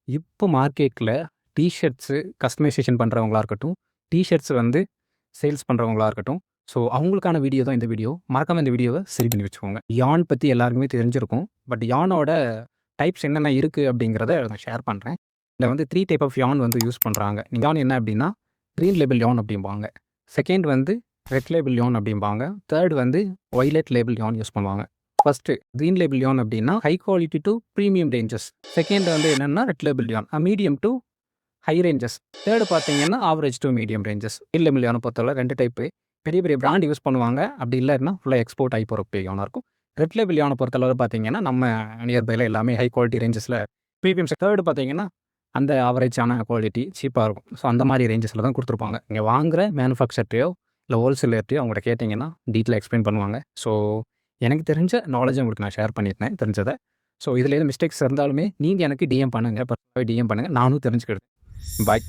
இப்போ மார்க்கெட்ல tea-shirts customisation பண்றவங்களா இருக்கட்டும், டீ-ஷர்ட்ஸ் வந்து சேல்ஸ் பண்றவங்களா இருக்கட்டும், ஸோ அவங்களுக்கான வீடியோ தான் இந்த வீடியோ. மறக்காம இந்த வீடியோவ சரி பண்ணி வச்சுக்கோங்க. யான் பத்தி எல்லாருக்குமே தெரிஞ்சிருக்கும். பட் யானோட டைப்ஸ் என்னென்ன இருக்கு அப்படிங்கிறத நான் ஷேர் பண்றேன். இதுல வந்து 3 டைப் ஆஃப் யான் வந்து யூஸ் பண்றாங்க. யான் என்ன அப்படின்னா, கிரீன் லேபிள் யான் அப்படிம்பாங்க. செகண்ட் வந்து ரெட் லேபிள் யான் அப்படிம்பாங்க. தேர்ட் வந்து வயலட் லேபிள் யான் யூஸ் பண்ணுவாங்க. ஃபர்ஸ்ட்டு கிரீன் லேபிள் யான் அப்படின்னா, high quality to premium ranges. Second வந்து என்னன்னா, ரெட் லேபிள் யான் medium to high ranges. Third பார்த்தீங்கன்னா, average to medium ranges. Green label யானை பொறுத்தவரை 2 டைப்பு. பெரிய பெரிய பிராண்ட் யூஸ் பண்ணுவாங்க. அப்படி இல்லன்னா ஃபுல்லா எக்ஸ்போர்ட் ஆகி போற யானா இருக்கும். ரெட் லேபிள் யானை பொறுத்தளவு பார்த்தீங்கன்னா, நம்ம நியர்பைல எல்லாமே ஹை குவாலிட்டி ரேஞ்சஸ்ல பிரீமியம். தேர்டு பார்த்தீங்கன்னா, அந்த ஆவரேஜான குவாலிட்டி சீப்பா இருக்கும். ஸோ அந்த மாரி ரேஞ்சஸ்ல தான் குடுத்துருப்பாங்க. நீங்க வாங்குற மேனுஃபேக்சர்ட்டயோ, இல்ல ஹோல்சேலர்ட்டயோ அவங்கள்ட்ட கேட்டீங்கன்னா, டீட்டெயிலா எக்ஸ்பிளைன் பண்ணுவாங்க. ஸோ எனக்கு தெரிஞ்ச நாலேட்ஜ உங்களுக்கு நான் ஷேர் பண்ணியிருந்தேன் தெரிஞ்சத. ஸோ இதில எதுவும் மிஸ்டேக்ஸ் இருந்தாலுமே, நீங்க எனக்கு டிஎம் பண்ணுங்க. பர்சனலாவே டிஎம் பண்ணுங்க. நானும் தெரிஞ்சுக்கிறேன். பாய்.